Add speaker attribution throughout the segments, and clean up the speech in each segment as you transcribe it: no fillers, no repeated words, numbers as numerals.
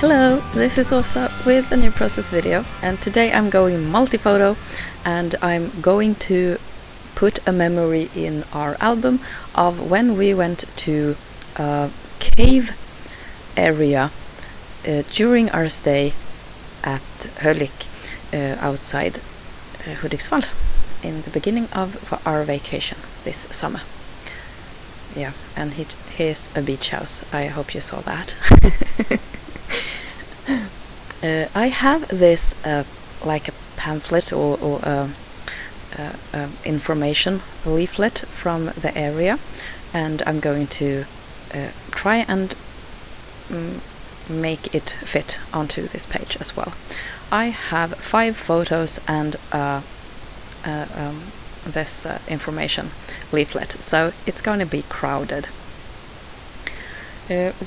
Speaker 1: Hello, this is Åsa with a new process video, and today I'm going multi-photo and I'm going to put a memory in our album of when we went to a cave area during our stay at Hölik outside Hudiksvall in the beginning of our vacation this summer. Yeah, and here's a beach house. I hope you saw that. I have this like a pamphlet or information leaflet from the area, and I'm going to try and make it fit onto this page as well. I have 5 photos and this information leaflet, so it's going to be crowded.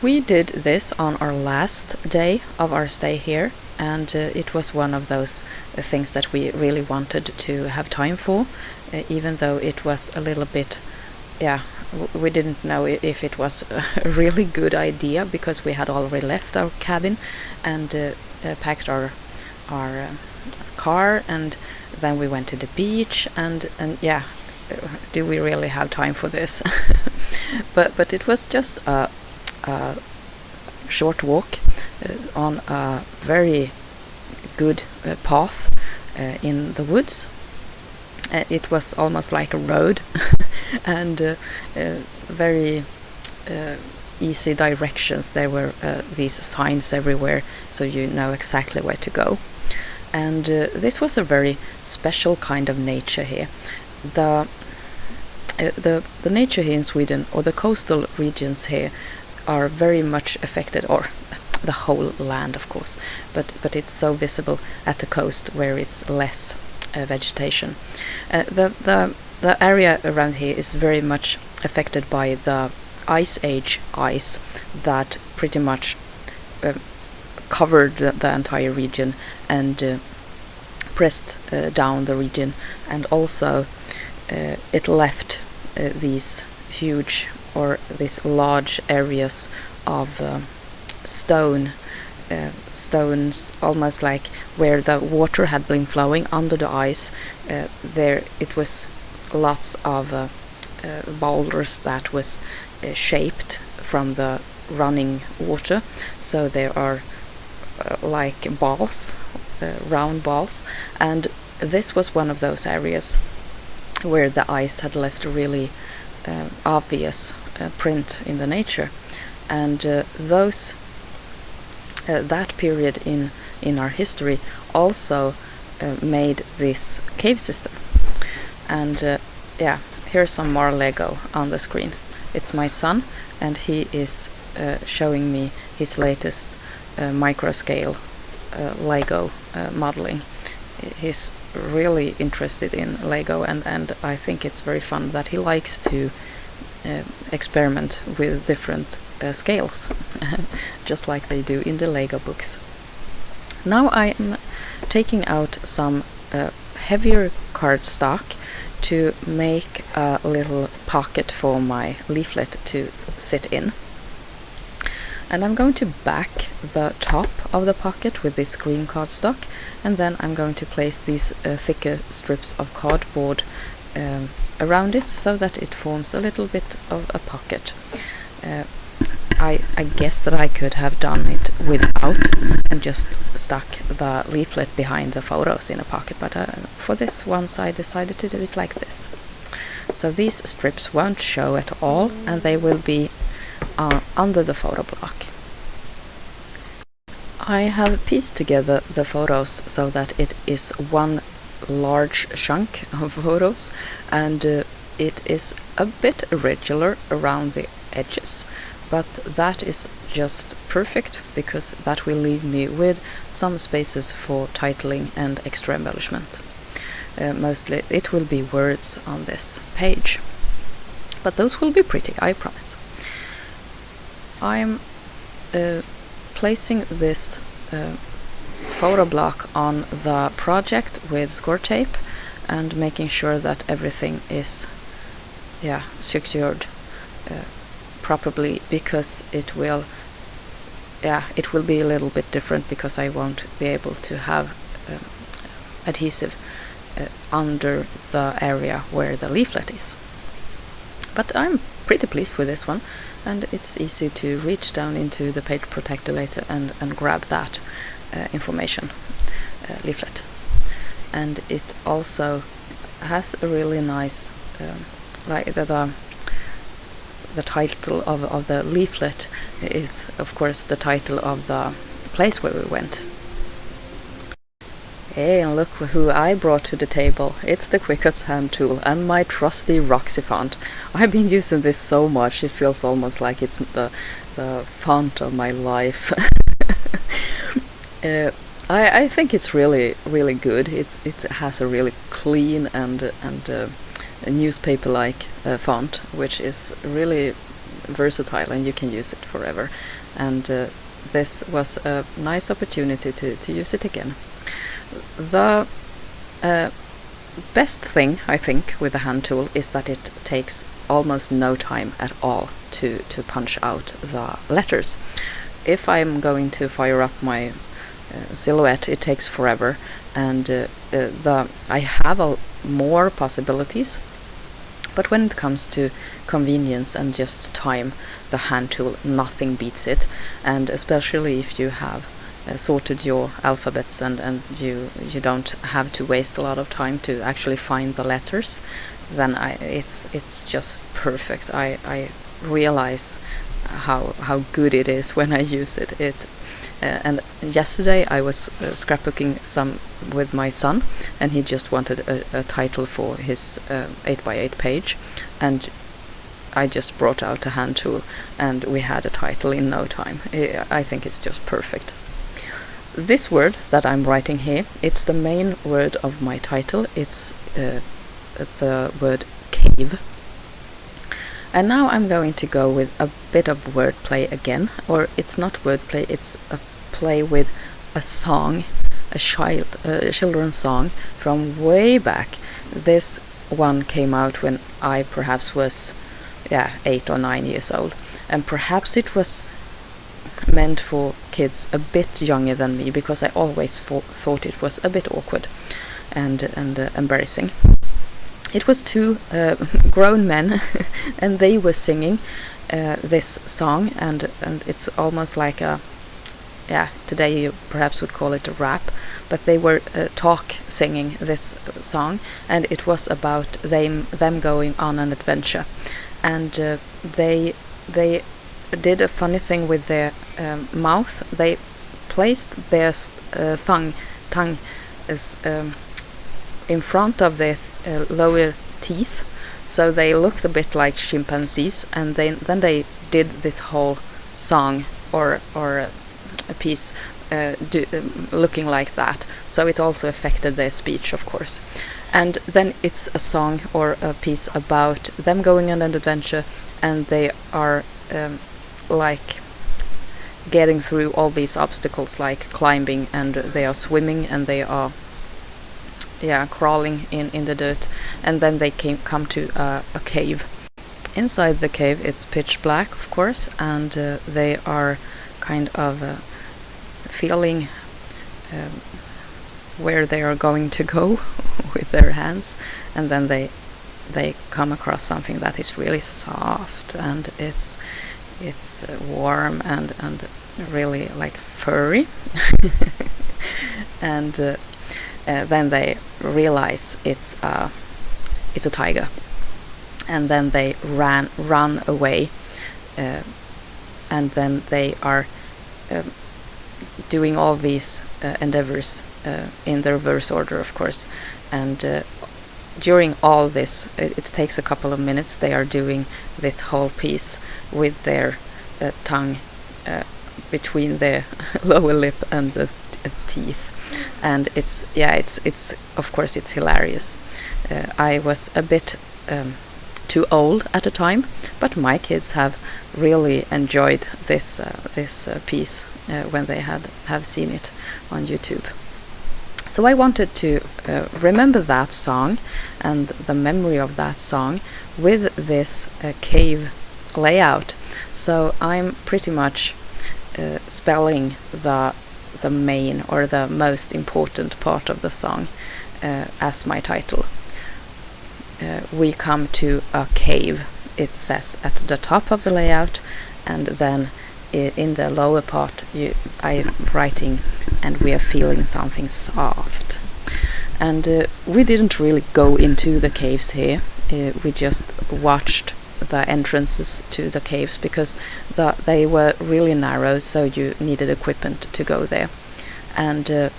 Speaker 1: We did this on our last day of our stay here, and it was one of those things that we really wanted to have time for, even though it was a little bit, we didn't know if it was a really good idea, because we had already left our cabin and packed our car, and then we went to the beach, and do we really have time for this? but it was just a short walk on a very good path in the woods. It was almost like a road and very easy directions. There were these signs everywhere, so you know exactly where to go. And this was a very special kind of nature here. The nature here in Sweden, or the coastal regions here, are very much affected, or the whole land of course, but it's so visible at the coast where it's less vegetation. The area around here is very much affected by the ice age ice that pretty much covered the entire region and pressed down the region, and also it left these huge, or these large areas of stones, almost like where the water had been flowing under the ice. There it was lots of boulders that was shaped from the running water, so there are like balls, round balls, and this was one of those areas where the ice had left a really obvious print in the nature, and that period in our history also made this cave system. And here's some more Lego on the screen. It's my son, and he is showing me his latest microscale Lego modeling. He's really interested in Lego, and I think it's very fun that he likes to experiment with different scales, just like they do in the Lego books. Now I'm taking out some heavier cardstock to make a little pocket for my leaflet to sit in. And I'm going to back the top of the pocket with this green cardstock, and then I'm going to place these thicker strips of cardboard around it, so that it forms a little bit of a pocket. I guess that I could have done it without and just stuck the leaflet behind the photos in a pocket, but for this once I decided to do it like this. So these strips won't show at all, and they will be under the photo block. I have pieced together the photos so that it is one large chunk of photos, and it is a bit irregular around the edges, but that is just perfect, because that will leave me with some spaces for titling and extra embellishment. Mostly it will be words on this page, but those will be pretty, I promise. I'm placing this photo block on the project with score tape and making sure that everything is secured properly, because it will yeah, it will be a little bit different because I won't be able to have adhesive under the area where the leaflet is. But I'm pretty pleased with this one, and it's easy to reach down into the page protector later and grab that information leaflet. And it also has a really nice, like the title of the leaflet is of course the title of the place where we went. Hey, and look who I brought to the table. It's the Quickcuts hand tool and my trusty Roxy font. I've been using this so much, it feels almost like it's the font of my life. I think it's really good. It has a really clean and a newspaper-like font, which is really versatile, and you can use it forever. And this was a nice opportunity to use it again. The best thing, I think, with the hand tool is that it takes almost no time at all to punch out the letters. If I'm going to fire up my silhouette, it takes forever, and I have more possibilities. But when it comes to convenience and just time, the hand tool, nothing beats it. And especially if you have sorted your alphabets and you don't have to waste a lot of time to actually find the letters, then it's just perfect. I realize how good it is when I use it. And yesterday I was scrapbooking some with my son, and he just wanted a title for his 8x8 page, and I just brought out a hand tool and we had a title in no time. I think it's just perfect. This word that I'm writing here, it's the main word of my title. It's the word cave. And now I'm going to go with a bit of wordplay again, or it's not wordplay, it's a play with a song, a children's song from way back. This one came out when I perhaps was 8 or 9 years old, and perhaps it was meant for kids a bit younger than me, because I always thought it was a bit awkward and embarrassing. It was two grown men and they were singing this song, and it's almost like a, today you perhaps would call it a rap, but they were singing this song, and it was about them going on an adventure. And they did a funny thing with their mouth. They placed their tongue as in front of their lower teeth, so they looked a bit like chimpanzees, and then they did this whole song or a piece looking like that. So it also affected their speech, of course. And then it's a song or a piece about them going on an adventure, and they are like getting through all these obstacles, like climbing, and they are swimming, and they are crawling in the dirt, and then they come to a cave. Inside the cave it's pitch black, of course, and they are kind of feeling where they are going to go with their hands, and then they come across something that is really soft, and it's warm and really like furry. And then they realize it's a tiger, and then they run away, and then they are doing all these endeavors in the reverse order, of course. And during all this, it takes a couple of minutes. They are doing this whole piece with their tongue between their lower lip and the teeth, and it's of course it's hilarious. I was a bit too old at the time, but my kids have really enjoyed this piece when they have seen it on YouTube. So I wanted to remember that song and the memory of that song with this cave layout. So I'm pretty much spelling the main or the most important part of the song as my title. We come to a cave, it says at the top of the layout, and then in the lower part I'm writing, and we are feeling something soft. And we didn't really go into the caves here, we just watched the entrances to the caves because they were really narrow, so you needed equipment to go there. And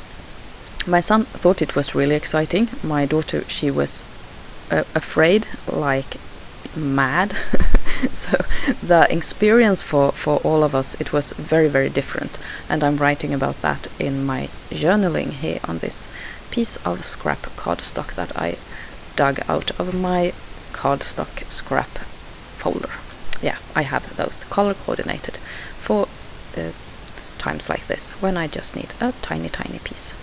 Speaker 1: my son thought it was really exciting. My daughter, she was afraid like mad. So the experience for all of us, it was very, very different, and I'm writing about that in my journaling here on this piece of scrap cardstock that I dug out of my cardstock scrap folder. Yeah, I have those color coordinated for times like this when I just need a tiny piece,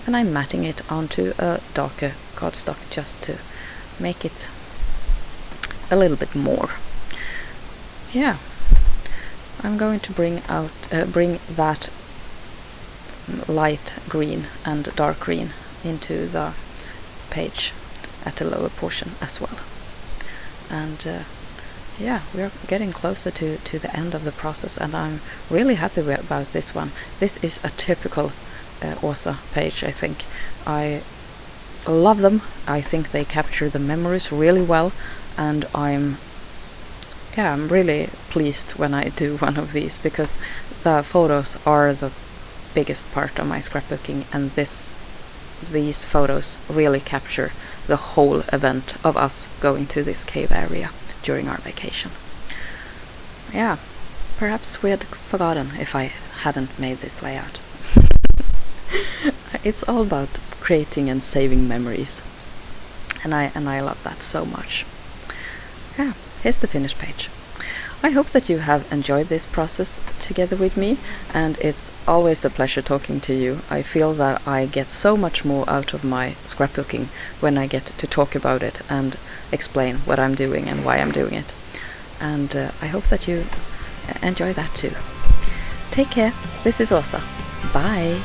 Speaker 1: and I'm matting it onto a darker cardstock just to make it a little bit more. Yeah, I'm going to bring that light green and dark green into the page at the lower portion as well. And yeah, we're getting closer to the end of the process, and I'm really happy about this one. This is a typical Åsa page, I think. I love them. I think they capture the memories really well, and I'm really pleased when I do one of these, because the photos are the biggest part of my scrapbooking, and these photos really capture the whole event of us going to this cave area during our vacation. Yeah, perhaps we had forgotten if I hadn't made this layout. It's all about creating and saving memories, and I love that so much. Yeah, here's the finished page. I hope that you have enjoyed this process together with me, and it's always a pleasure talking to you. I feel that I get so much more out of my scrapbooking when I get to talk about it and explain what I'm doing and why I'm doing it. And I hope that you enjoy that too. Take care. This is Åsa. Bye.